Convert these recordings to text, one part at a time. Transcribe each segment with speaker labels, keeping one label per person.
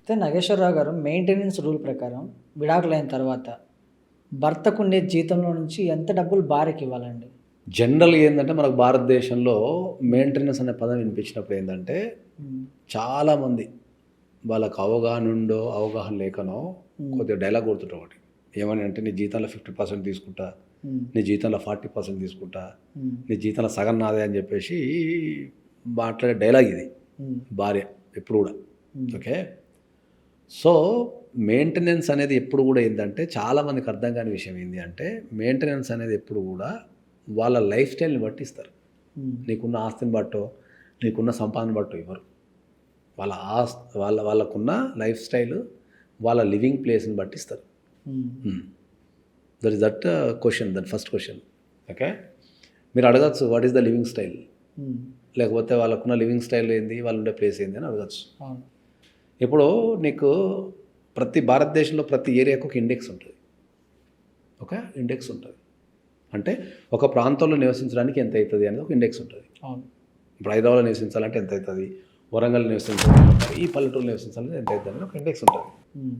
Speaker 1: అయితే నాగేశ్వరరావు గారు maintenance rule ప్రకారం విడాకులైన తర్వాత భర్తకుండే జీతంలో నుంచి ఎంత డబ్బులు భార్యకి ఇవ్వాలండి?
Speaker 2: జనరల్‌గా ఏందంటే మనకు భారతదేశంలో మెయింటెనెన్స్ అనే పదం వినిపించినప్పుడు ఏందంటే
Speaker 1: హ్మ్.
Speaker 2: చాలామంది వాళ్ళకి అవగాహన ఉందో, అవగాహన లేకనో కొద్దిగా డైలాగ్ కొడుతుంటారు ఒకటి. ఏమని అంటే నీ జీతంలో 50% తీసుకుంటా,
Speaker 1: హ్మ్.
Speaker 2: నీ జీతంలో 40% తీసుకుంటా,
Speaker 1: హ్మ్.
Speaker 2: నీ జీతంలో సగం నాదే అని చెప్పేసి మాట్లాడే డైలాగ్ ఇది
Speaker 1: హ్మ్.
Speaker 2: భార్య ఎప్పుడు కూడా.
Speaker 1: హ్మ్.
Speaker 2: ఓకే. సో, మెయింటెనెన్స్ అనేది ఎప్పుడు కూడా ఏందంటే చాలామందికి అర్థం కాని విషయం ఏంది అంటే మెయింటెనెన్స్ అనేది ఎప్పుడు కూడా వాళ్ళ లైఫ్ స్టైల్‌ని బట్టి ఇస్తారు.
Speaker 1: హ్మ్.
Speaker 2: నీకున్న ఆస్తిని బట్టో, నీకున్న సంపాదన బట్టో ఇవ్వరు. వాళ్ళకున్న లైఫ్ స్టైల్, వాళ్ళ లివింగ్ ప్లేస్‌ని బట్టి ఇస్తారు.
Speaker 1: హ్మ్.
Speaker 2: That question, that first question. Okay. మీరు అడగచ్చు what is the living style?
Speaker 1: హ్మ్.
Speaker 2: లేకపోతే వాళ్ళకున్న లివింగ్ స్టైల్ ఏంది? వాళ్ళు ఉండే ప్లేస్ ఏంది? అని అడగచ్చు.
Speaker 1: అవును.
Speaker 2: ఇప్పుడు నీకు ప్రతి భారతదేశంలో ప్రతి ఏరియాకు ఒక ఇండెక్స్ ఉంటుంది. ఒక ఇండెక్స్ ఉంటుంది. అంటే ఒక ప్రాంతంలో నివసించడానికి ఎంత అవుతుంది అనేది ఒక ఇండెక్స్ ఉంటుంది.
Speaker 1: అవును.
Speaker 2: ఇప్పుడు హైదరాబాద్లో నివసించాలంటే ఎంత అవుతుంది, వరంగల్ నివసించాలంటే ఈ పల్లెటూరులో నివసించాలంటే ఎంత అవుతుంది అనేది ఒక ఇండెక్స్ ఉంటుంది.
Speaker 1: హ్మ్.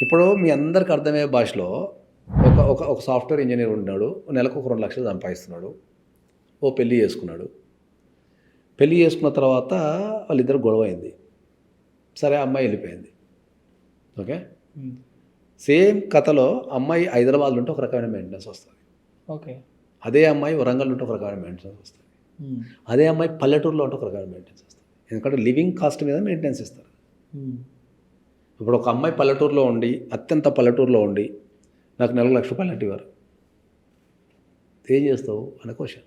Speaker 2: ఇప్పుడు మీ అందరికి అర్థమయ్యే భాషలో ఒక సాఫ్ట్వేర్ ఇంజనీర్ ఉన్నాడు, నెలకు ఒక 2 లక్షలు సంపాదిస్తున్నాడు, ఓ పెళ్ళి చేసుకున్నాడు. పెళ్ళి చేసుకున్న తర్వాత వాళ్ళిద్దరు గొడవ అయింది. సరే అమ్మాయి వెళ్ళిపోయింది. ఓకే.
Speaker 1: హ్మ్.
Speaker 2: సేమ్ కథలో అమ్మాయి హైదరాబాద్లో ఉంటే ఒక రకమైన మెయింటెనెన్స్ వస్తుంది.
Speaker 1: ఓకే.
Speaker 2: అదే అమ్మాయి వరంగల్ ఉంటే ఒక రకమైన మెయింటెనెన్స్ వస్తుంది.
Speaker 1: హ్మ్.
Speaker 2: అదే అమ్మాయి పల్లెటూరులో ఉంటే ఒక రకమైన మెయింటెనెన్స్ వస్తుంది. ఎందుకంటే లివింగ్ కాస్ట్ మీద మెయింటెనెన్స్ ఇస్తారు.
Speaker 1: హ్మ్.
Speaker 2: ఇప్పుడు ఒక అమ్మాయి పల్లెటూరులో ఉండి, అత్యంత పల్లెటూరులో ఉండి నాకు నెలకు ₹1,00,000 అంటే ఇవ్వరు. ఏం చేస్తావు అనే క్వశ్చన్.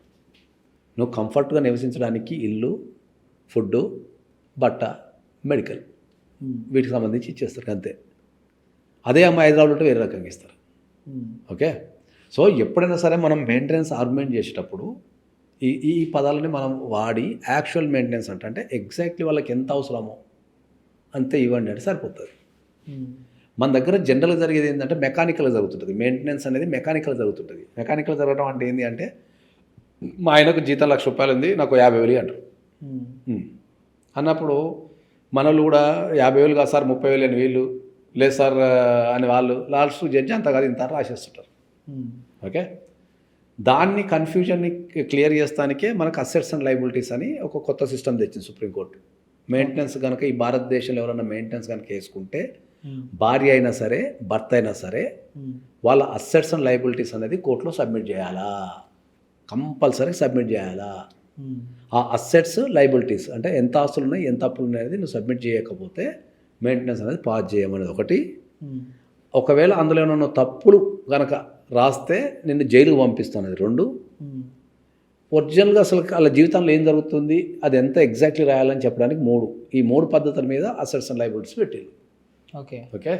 Speaker 2: నువ్వు కంఫర్ట్గా నివసించడానికి ఇల్లు, ఫుడ్డు, బట్ట, మెడికల్
Speaker 1: హ్మ్.
Speaker 2: వీటికి సంబంధించి ఇచ్చేస్తారు అంతే. అదే అమ్మాయి హైదరాబాద్లో ఉంటే వేరే రకంగా ఇస్తారు.
Speaker 1: హ్మ్.
Speaker 2: ఓకే. సో ఎప్పుడైనా సరే మనం మెయింటెనెన్స్ ఆర్గ్యుమెంట్ చేసేటప్పుడు ఈ ఈ పదాలని మనం వాడి యాక్చువల్ మెయింటెనెన్స్ అంటే ఎగ్జాక్ట్లీ వాళ్ళకి ఎంత అవసరమో అంతే ఇవ్వండి అంటే సరిపోతుంది.
Speaker 1: హ్మ్.
Speaker 2: మన దగ్గర జనరల్గా జరిగేది ఏంటంటే మెకానికల్గా జరుగుతుంటుంది. మెయింటెనెన్స్ అనేది మెకానికల్ జరుగుతుంటుంది. మెకానికల్ జరగడం అంటే ఏంటి అంటే మా ఆయనకు జీతం ₹1,00,000 ఉంది, నాకు 50,000 అంటారు.
Speaker 1: హ్మ్.
Speaker 2: అన్నప్పుడు మనోళ్ళు కూడా 50,000 కాదు సార్ 30,000 అని వీళ్ళు, లేదు సార్ అని వాళ్ళు, లాస్ట్ జడ్జి అంత కాదు ఇంత రాసేస్తుంటారు.
Speaker 1: హ్మ్.
Speaker 2: ఓకే. దాన్ని కన్ఫ్యూజన్ని క్లియర్ చేస్తానికే మనకు అసెట్స్ అండ్ లయబిలిటీస్ అని ఒక కొత్త సిస్టమ్ తెచ్చింది సుప్రీంకోర్టు. మెయింటెనెన్స్ కనుక ఈ భారతదేశంలో ఎవరైనా మెయింటెనెన్స్ కనుక వేసుకుంటే
Speaker 1: హ్మ్.
Speaker 2: భార్య అయినా సరే, భర్త అయినా సరే
Speaker 1: హ్మ్.
Speaker 2: వాళ్ళ అసెట్స్ అండ్ లయబిలిటీస్ అనేది కోర్టులో సబ్మిట్ చేయాలా, కంపల్సరీ సబ్మిట్ చేయాలా.
Speaker 1: హ్మ్.
Speaker 2: ఆ అసెట్స్, లయబిలిటీస్ అంటే ఎంత ఆస్తులు ఉన్నాయి, ఎంత అప్పులు ఉన్నాయి అనేది నువ్వు సబ్మిట్ చేయకపోతే మెయింటెనెన్స్ అనేది పాస్ చేయమనేది ఒకటి.
Speaker 1: హ్మ్.
Speaker 2: ఒకవేళ అందులో ఏమైనా తప్పులు కనుక రాస్తే నిన్ను జైలుకు పంపిస్తాను అది 2.
Speaker 1: హ్మ్.
Speaker 2: ఒరిజినల్గా అసలు వాళ్ళ జీవితంలో ఏం జరుగుతుంది అది ఎంత ఎగ్జాక్ట్లీ రాయాలని చెప్పడానికి 3. ఈ 3 పద్ధతుల మీద అసెట్స్ అండ్ లయబిలిటీస్ పెట్టారు.
Speaker 1: ఓకే.
Speaker 2: ఓకే.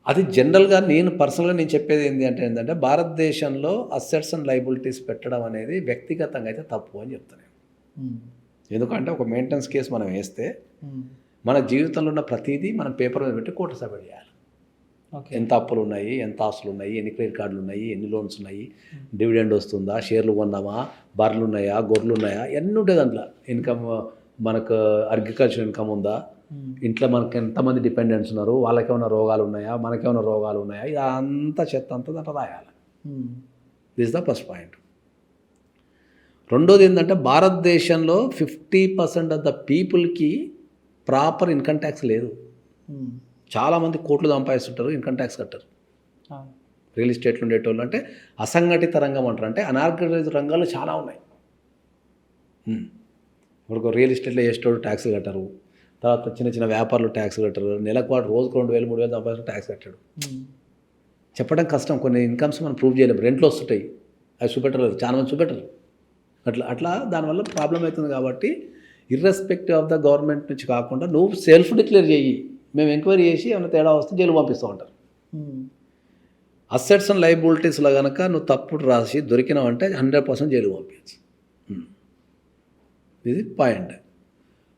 Speaker 2: అది జనరల్గా నేను పర్సనల్గా నేను చెప్పేది ఏంటంటే భారతదేశంలో అసెట్స్ అండ్ లయబిలిటీస్ పెట్టడం అనేది వ్యక్తిగతంగా అయితే తప్పు అని చెప్తాను.
Speaker 1: హ్మ్.
Speaker 2: ఎందుకంటే ఒక మెయింటెనెన్స్ కేసు మనం వేస్తే
Speaker 1: హ్మ్.
Speaker 2: మన జీవితంలో ఉన్న ప్రతిదీ మనం పేపర్ మీద పెట్టి కోర్టు సబ్మిట్ చేయాలి.
Speaker 1: ఓకే.
Speaker 2: ఎంత అప్పులు ఉన్నాయి, ఎంత ఆస్తులు ఉన్నాయి, ఎన్ని క్రెడిట్ కార్డులు ఉన్నాయి, ఎన్ని లోన్స్ ఉన్నాయి, డివిడెండ్ వస్తుందా, షేర్లు కొన్నామా, బర్రెలు ఉన్నాయా, గొర్రెలు ఉన్నాయా, ఎన్ని ఉంటాయి దాంట్లో. ఇన్కమ్ మనకు అగ్రికల్చర్ ఇన్కమ్ ఉందా,
Speaker 1: హ్మ్.
Speaker 2: ఇంట్లో మనకు ఎంతమంది డిపెండెంట్స్ ఉన్నారు, వాళ్ళకేమైనా రోగాలు ఉన్నాయా, మనకేమైనా రోగాలు ఉన్నాయా, ఇదంతా చెత్త అంతా దాంట్లో రాయాలి.
Speaker 1: హ్మ్.
Speaker 2: This the first point. రెండోది ఏంటంటే భారతదేశంలో 50% ఆఫ్ ద పీపుల్కి ప్రాపర్ ఇన్కమ్ ట్యాక్స్ లేదు.
Speaker 1: హ్మ్.
Speaker 2: చాలామంది కోట్లు సంపాదిస్తుంటారు, ఇన్కమ్ ట్యాక్స్ కట్టరు.
Speaker 1: అవును.
Speaker 2: రియల్ ఎస్టేట్లో ఉండేటోళ్ళు అంటే అసంఘటిత రంగం అంటారు. అంటే అనార్గనైజ్డ్ రంగాలు చాలా ఉన్నాయి. ఇప్పుడు రియల్ ఎస్టేట్లో చేసేటోడు ట్యాక్స్లు కట్టరు, తర్వాత చిన్న చిన్న వ్యాపారులు ట్యాక్స్ కట్టరు, నెలకు వాడు రోజుకు 2,000 3,000 సంపాదించిన ట్యాక్స్ కట్టాడు.
Speaker 1: హ్మ్.
Speaker 2: చెప్పడం కష్టం, కొన్ని ఇన్కమ్స్ మనం ప్రూవ్ చేయలేము. రెంట్లు వస్తుంటాయి, అవి చూపెట్టలేదు, చాలా మంది చూపెట్టరు. అట్లా దానివల్ల ప్రాబ్లం అవుతుంది. కాబట్టి ఇర్రెస్పెక్టివ్ ఆఫ్ ద గవర్నమెంట్ నుంచి కాకుండా నువ్వు సెల్ఫ్ డిక్లేర్ చేయి, మేము ఎంక్వైరీ చేసి ఏమైనా తేడా వస్తే జైలు పంపిస్తూ ఉంటారు.
Speaker 1: హ్మ్.
Speaker 2: అసెట్స్ అండ్ లయబిలిటీస్లో కనుక నువ్వు తప్పుడు రాసి దొరికినావంటే 100% జైలు పంపించచ్చు. ఇది పాయింట్.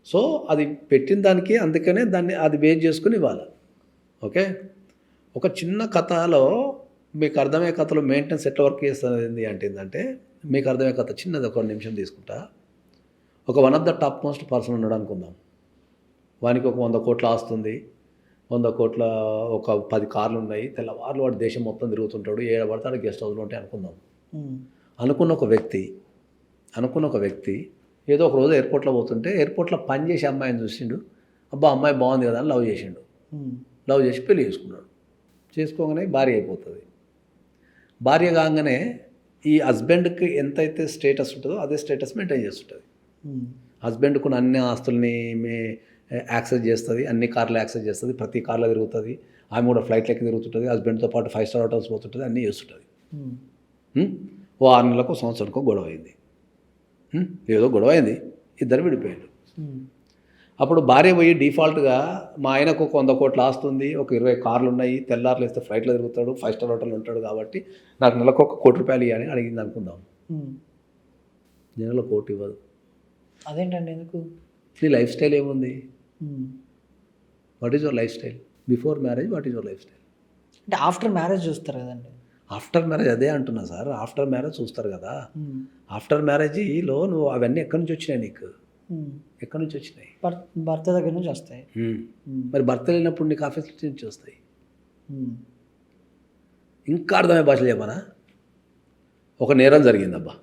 Speaker 2: సో అది పెట్టిన దానికి అందుకనే దాన్ని అది బేస్ చేసుకుని ఇవ్వాలి. ఓకే. ఒక చిన్న కథలో మీకు అర్థమయ్యే కథలో మెయింటెనెన్స్ ఎట్లా వర్క్ చేస్తుంది అంటే ఏంటంటే మీకు అర్థమయ్యే కథ చిన్నది, ఒక నిమిషం తీసుకుంటా. ఒక one of the top most person ఉన్నాడు అనుకుందాం. వానికి ఒక 100 కోట్ల ఆస్తుంది, 100 కోట్ల ఒక 10 కార్లు ఉన్నాయి, తెల్లవారులు వాడు దేశం మొత్తం తిరుగుతుంటాడు, ఏడ పడతాడు గెస్ట్ హౌస్లో ఉంటాయి అనుకుందాం. అనుకున్న ఒక వ్యక్తి ఏదో ఒక రోజు ఎయిర్పోర్ట్లో పోతుంటే ఎయిర్పోర్ట్లో పని చేసే అమ్మాయిని చూసిండు, అబ్బా అమ్మాయి బాగుంది కదా అని లవ్ చేసిండు. లవ్ చేసి పెళ్లి చేసుకున్నాడు. చేసుకోగానే భార్య అయిపోతుంది. భార్య కాగానే ఈ హస్బెండ్కి ఎంతైతే స్టేటస్ ఉంటుందో అదే స్టేటస్ మెయింటైన్ చేస్తుంటుంది. హస్బెండ్కు అన్ని ఆస్తుల్ని యాక్సెస్ చేస్తుంది, అన్ని కార్లు యాక్సెస్ చేస్తుంది, ప్రతి కార్లో తిరుగుతుంది, ఆమె కూడా ఫ్లైట్లకి తిరుగుతుంటుంది, హస్బెండ్తో పాటు 5 స్టార్ హోటల్స్ పోతుంటుంది, అన్నీ చేస్తుంటుంది. ఓ 6 నెలలకు సంవత్సరానికి గొడవ అయింది. ఏదో గొడవ అయింది, ఇద్దరు విడిపోయారు. అప్పుడు భార్య పోయి డిఫాల్ట్గా మా ఆయనకు ఒక 100 కోట్ల ఆస్తుంది, ఒక 20 కార్లు ఉన్నాయి, తెల్లారులు వేస్తే ఫ్లైట్లో తిరుగుతాడు, 5 స్టార్ హోటల్ ఉంటాడు కాబట్టి నాకు నెలకు ఒక 1 కోటి రూపాయలు ఇవ్వాలి అడిగింది అనుకుందాం. నెలలో 1 కోటి ఇవ్వదు.
Speaker 1: అదేంటండి, ఎందుకు?
Speaker 2: నీ లైఫ్ స్టైల్ ఏముంది? What is your life style before marriage, what is your life style?
Speaker 1: అంటే ఆఫ్టర్ మ్యారేజ్ చూస్తారు కదండి.
Speaker 2: ఆఫ్టర్ మ్యారేజ్ అదే అంటున్నా సార్, ఆఫ్టర్ మ్యారేజ్ చూస్తారు కదా. ఆఫ్టర్ మ్యారేజ్లో నువ్వు అవన్నీ ఎక్కడి నుంచి వచ్చినాయి, నీకు ఎక్కడి నుంచి వచ్చినాయి?
Speaker 1: భర్త దగ్గర నుంచి వస్తాయి.
Speaker 2: మరి భర్త లేనప్పుడు నీకు ఆ ఫెసిలిటీ నుంచి వస్తాయి. ఇంకా అర్థమయ్యే భాషలు చెప్పనా? ఒక నేరం జరిగిందబ్బా,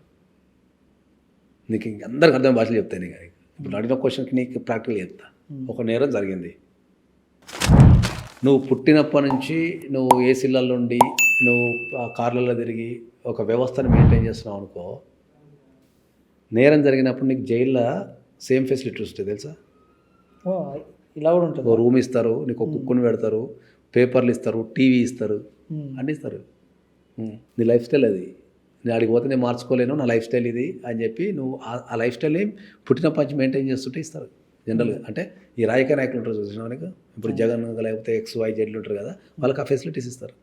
Speaker 2: నీకు అందరికి అర్థమయ్యే భాషలు చెప్తాయి. నీకు ఇప్పుడు అడిగిన క్వశ్చన్కి నీకు ప్రాక్టికల్ చెప్తా. ఒక నేరం జరిగింది, నువ్వు పుట్టినప్పటి నుంచి నువ్వు ఏసీలలో ఉండి నువ్వు కార్లలో తిరిగి ఒక వ్యవస్థను మెయింటైన్ చేస్తున్నావు అనుకో, నేరం జరిగినప్పుడు నీకు జైల్లో సేమ్ ఫెసిలిటీస్ వస్తాయి తెలుసా?
Speaker 1: ఇలా కూడా ఉంటుంది.
Speaker 2: ఓ రూమ్ ఇస్తారు, నీకు ఒక కుక్కుని పెడతారు, పేపర్లు ఇస్తారు, టీవీ ఇస్తారు, అన్నీ ఇస్తారు. నీ లైఫ్ స్టైల్ అది. నేను అడిగి పోతే నేను మార్చుకోలేను, నా లైఫ్ స్టైల్ ఇది అని చెప్పి నువ్వు ఆ లైఫ్ స్టైల్ని పుట్టినప్పటి నుంచి మెయింటైన్ చేస్తుంటే ఇస్తారు జనరల్గా. అంటే ఈ రాజకీయ నాయకులు ఉంటారు చూసిన మనకు, ఇప్పుడు జగన్ లేకపోతే XYZ ఉంటారు కదా, వాళ్ళకి ఆ ఫెసిలిటీస్ ఇస్తారు.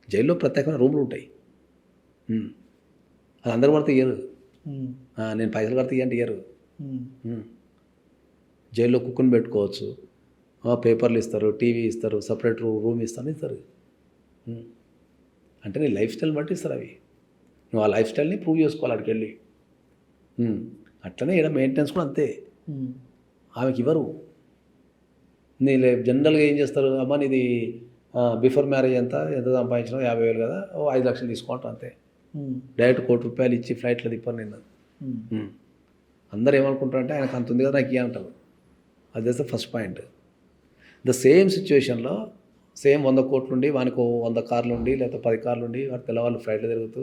Speaker 2: జైల్లో ప్రత్యేకమైన రూమ్లు ఉంటాయి. అది అందరూ పడితే ఇయ్యరు, నేను పైసలు కడితే ఇయ్యంటే ఇయ్యరు. జైల్లో కుక్కుని పెట్టుకోవచ్చు, పేపర్లు ఇస్తారు, టీవీ ఇస్తారు, సపరేట్ రూమ్ ఇస్తారు. అంటే నీ లైఫ్ స్టైల్ బట్టి ఇస్తారు అవి. నువ్వు ఆ లైఫ్ స్టైల్ని ప్రూవ్ చేసుకోవాలి అక్కడికి వెళ్ళి. అట్లనే ఇక్కడ మెయింటెనెన్స్ కూడా అంతే. ఆమెకి ఇవ్వరు. నీ జనరల్గా ఏం చేస్తారు, అమ్మ నీది బిఫోర్ మ్యారేజ్ ఎంత సంపాదించినావు, 50,000 కదా, 5 లక్షలు తీసుకుంటాం అంతే. డైరెక్ట్ 1 కోటి రూపాయలు ఇచ్చి ఫ్లైట్లో తిప్పాను నిన్న. అందరు ఏమనుకుంటారంటే ఆయనకు అంత ఉంది కదా నాకు ఇయ్య అంటారు. అదే ఫస్ట్ పాయింట్. ద సేమ్ సిచ్యువేషన్లో సేమ్ 100 కోట్లు ఉండి వానికి 100 కార్లు ఉండి లేకపోతే 10 కార్లు ఉండి వాడు తెల్లవాళ్ళు ఫ్లైట్లో తిరుగుతూ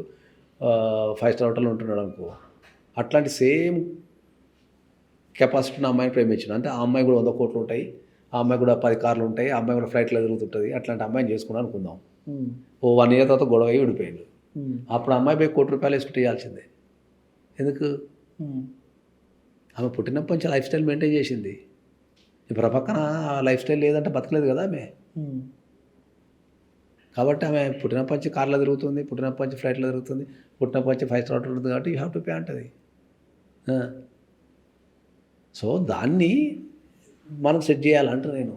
Speaker 2: 5 స్టార్ హోటల్లో ఉంటున్నాడు అనుకో, అట్లాంటి సేమ్ కెపాసిటీ ఉన్న అమ్మాయిని ప్రేమించిన అంటే ఆ అమ్మాయి కూడా 100 కోట్లు ఉంటాయి, ఆ అమ్మాయి కూడా 10 కార్లు ఉంటాయి, ఆ అమ్మాయి కూడా ఫ్లైట్లో తిరుగుతుంటుంది, అట్లాంటి అమ్మాయిని చేసుకున్నాను అనుకుందాం. ఓ 1 ఇయర్ తర్వాత గొడవ అయ్యి విడిపోయింది. అప్పుడు అమ్మాయి పోయి 1 కోటి రూపాయలు వేసుకుంటే ఇవ్వాల్సిందే. ఎందుకు? ఆమె పుట్టినప్పటి నుంచి లైఫ్ స్టైల్ మెయింటైన్ చేసింది. ఇప్పుడు పక్కన లైఫ్ స్టైల్ లేదంటే బతకలేదు కదా ఆమె. కాబట్టి ఆమె పుట్టినప్పటి నుంచి కార్లో తిరుగుతుంది, పుట్టినప్పటి నుంచి ఫ్లైట్లో తిరుగుతుంది, పుట్టినప్పటి నుంచి 5 స్టార్ ఉంటుంది కాబట్టి యూ హ్యావ్ టు పే అంటుంది. సో దాన్ని మనం సెట్ చేయాలంటే నేను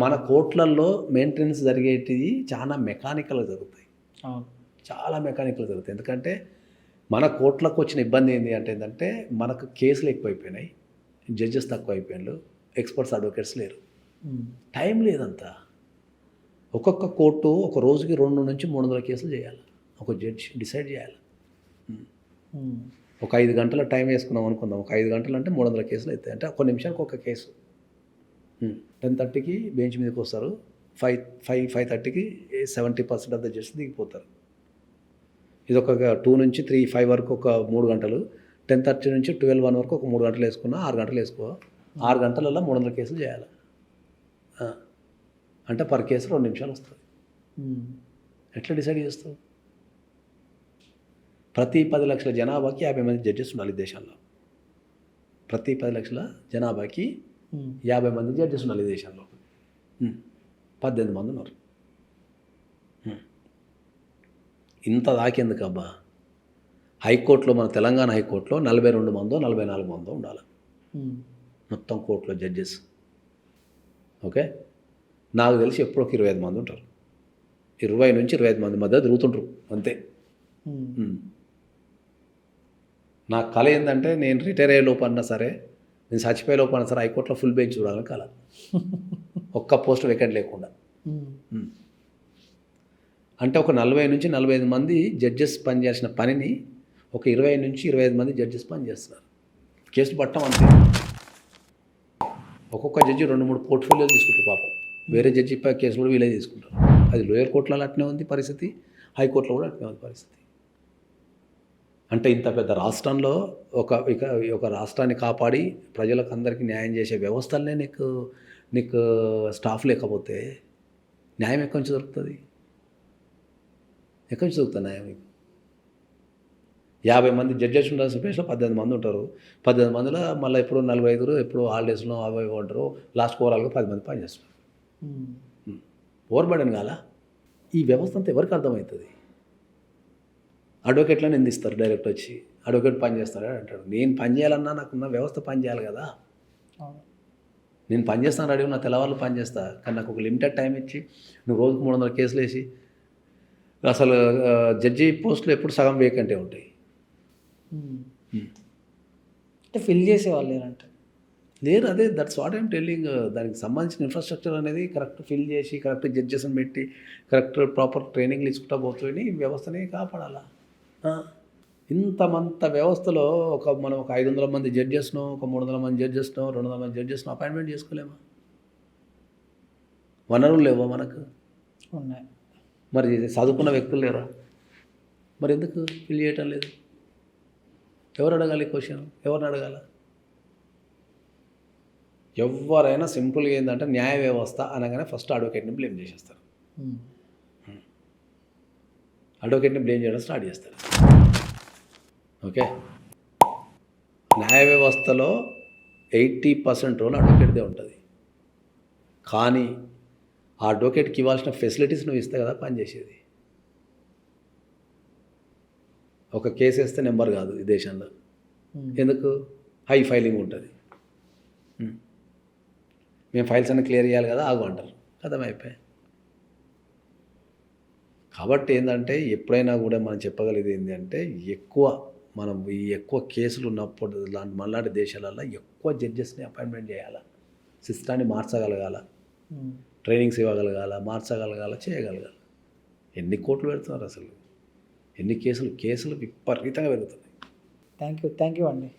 Speaker 2: మన కోట్లల్లో మెయింటెనెన్స్ జరిగేటివి చాలా మెకానికల్గా జరుగుతాయి. చాలా మెకానికల్గా జరుగుతాయి. ఎందుకంటే మన కోట్లకు వచ్చిన ఇబ్బంది ఏంటంటే మనకు కేసులు ఎక్కువైపోయినాయి, జడ్జెస్ తక్కువ అయిపోయినారు, ఎక్స్పర్ట్స్ అడ్వకేట్స్ లేరు, టైం లేదంతా. ఒక్కొక్క కోర్టు ఒక రోజుకి 200 నుంచి 300 కేసులు చేయాలి, ఒక జడ్జి డిసైడ్ చేయాలి. ఒక 5 గంటల టైం వేసుకున్నాం అనుకుందాం, ఒక 5 గంటలు అంటే 300 కేసులు అవుతాయి. అంటే ఒక నిమిషానికి ఒక కేసు. 10:30కి బెంచ్ మీదకి వస్తారు, 5:30కి 70% ఆఫ్ ద జడ్జెస్ దిగిపోతారు. ఇది ఒక 2 నుంచి 3, 5 వరకు ఒక 3 గంటలు, 10:30 నుంచి 12 వరకు ఒక 3 గంటలు వేసుకున్నా, 6 గంటలు వేసుకో, 6 గంటలలో 300 కేసులు చేయాలి. అంటే పర్ కేసు 2 నిమిషాలు వస్తుంది. ఎట్లా డిసైడ్ చేస్తావు? ప్రతి 10 లక్షల జనాభాకి 50 మంది జడ్జెస్ ఉండాలి ఈ దేశంలో. ప్రతి 10 లక్షల జనాభాకి 50 మంది జడ్జెస్ ఉండాలి ఈ దేశంలో. 18 మంది ఉన్నారు. ఇంత దాకేందుకు అబ్బా? హైకోర్టులో, మన తెలంగాణ హైకోర్టులో 42 మందో 44 మందో ఉండాలి మొత్తం కోర్టులో జడ్జెస్. ఓకే, నాకు తెలిసి ఎప్పుడు ఒక 25 మంది ఉంటారు. 20 నుంచి 25 మంది మధ్య తిరుగుతుంటారు అంతే. నా కళ ఏంటంటే నేను రిటైర్ అయ్యే లోపు అన్నా సరే నేను చచ్చిపోయే లోపల సార్ హైకోర్టులో ఫుల్ బెంచ్ చూడాలని కల, ఒక్క పోస్ట్ వేకెంట్ లేకుండా. అంటే ఒక 40 నుంచి 45 మంది జడ్జెస్ పనిచేసిన పనిని ఒక 20 నుంచి 25 మంది జడ్జెస్ పనిచేస్తున్నారు. కేసులు పట్టం అంతే. ఒక్కొక్క జడ్జి 2-3 పోర్ట్ఫోలియోలు తీసుకుంటారు పాపం. వేరే జడ్జి కేసులు కూడా వీళ్ళే తీసుకుంటారు. అది లోయర్ కోర్టులలో అట్నే ఉంది పరిస్థితి, హైకోర్టులో కూడా అట్నే ఉంది పరిస్థితి. అంటే ఇంత పెద్ద రాష్ట్రంలో ఒక రాష్ట్రాన్ని కాపాడి ప్రజలకు అందరికీ న్యాయం చేసే వ్యవస్థలనే నీకు స్టాఫ్ లేకపోతే న్యాయం ఎక్కడి నుంచి దొరుకుతుంది? ఎక్కడి నుంచి దొరుకుతుంది న్యాయం మీకు? 50 మంది జడ్జెస్ ఉండాల్సిన ప్లేస్లో 18 మంది ఉంటారు. 18 మందిలో మళ్ళీ ఎప్పుడు 45 ఎప్పుడు హాలిడేస్లో అవి ఉంటారు. లాస్ట్ ఓవరాల్గా 10 మంది పనిచేస్తారు. ఓవర్ బర్డెన్ కాలా? ఈ వ్యవస్థ అంతా ఎవరికి అర్థమవుతుంది? అడ్వకేట్లను నిందిస్తారు డైరెక్ట్ వచ్చి, అడ్వకేట్ పని చేస్తాడు అంటాడు. నేను పని చేయాలన్నా నాకున్న వ్యవస్థ పని చేయాలి కదా. నేను పని చేస్తాను రెడీ, నా తెల్లవాళ్ళు పని చేస్తా, కానీ నాకు ఒక లిమిటెడ్ టైం ఇచ్చి నువ్వు రోజుకు 300 కేసులు వేసి అసలు జడ్జి పోస్టులు ఎప్పుడు సగం వేకెంటే ఉంటాయి.
Speaker 1: అంటే ఫిల్ చేసేవాళ్ళు లేరంటే
Speaker 2: లేరు. అదే దట్స్ వాట్ ఐమ్ టెల్లింగ్. దానికి సంబంధించిన ఇన్ఫ్రాస్ట్రక్చర్ అనేది కరెక్ట్ ఫిల్ చేసి కరెక్ట్ జడ్జెస్ని పెట్టి కరెక్ట్ ప్రాపర్ ట్రైనింగ్లు ఇచ్చుకుంటా పోతుంది. వ్యవస్థని కాపాడాలా? ఇంతమంత వ్యవస్థలో మనం ఒక 500 మంది జడ్జెస్ను, ఒక 300 మంది జడ్జెస్ను, 200 మంది జడ్జెస్ను అపాయింట్మెంట్ చేసుకోలేమా? వనరులు లేవా మనకు?
Speaker 1: ఉన్నాయి.
Speaker 2: మరి చదువుకున్న వ్యక్తులు లేరా? మరి ఎందుకు ఫిల్ చేయటం లేదు? ఎవరు అడగాలి క్వశ్చన్? ఎవరిని అడగాల? ఎవరైనా సింపుల్గా ఏంటంటే న్యాయ వ్యవస్థ అనగానే ఫస్ట్ అడ్వకేట్ని బ్లేమ్ చేసేస్తారు. అడ్వకేట్ని బ్లేమ్ చేయడం స్టార్ట్ చేస్తారు. ఓకే, న్యాయ వ్యవస్థలో 80% రోల్ అడ్వకేట్దే ఉంటుంది. కానీ ఆ అడ్వకేట్కి ఇవ్వాల్సిన ఫెసిలిటీస్ నువ్వు ఇస్తే కదా పనిచేసేది. ఒక కేసు వేస్తే నెంబర్ కాదు ఈ దేశంలో. ఎందుకు? హై ఫైలింగ్ ఉంటుంది. మేము ఫైల్స్ అన్నీ క్లియర్ చేయాలి కదా, ఆగు అంటారు, అర్థమైపోయాయి. కాబట్టి ఏంటంటే ఎప్పుడైనా కూడా మనం చెప్పగలిగేది ఏంటంటే ఎక్కువ కేసులు ఉన్నప్పుడు మనలాంటి దేశాలలో ఎక్కువ జడ్జెస్ని అపాయింట్మెంట్ చేయాలి, సిస్టాన్ని మార్చగలగాల, ట్రైనింగ్స్ ఇవ్వగలగాల, మార్చగలగాల, చేయగలగాలి. ఎన్ని కోట్లు పెడుతున్నారు అసలు, ఎన్ని కేసులు విపరీతంగా పెరుగుతున్నాయి.
Speaker 1: థ్యాంక్ యూ అండి.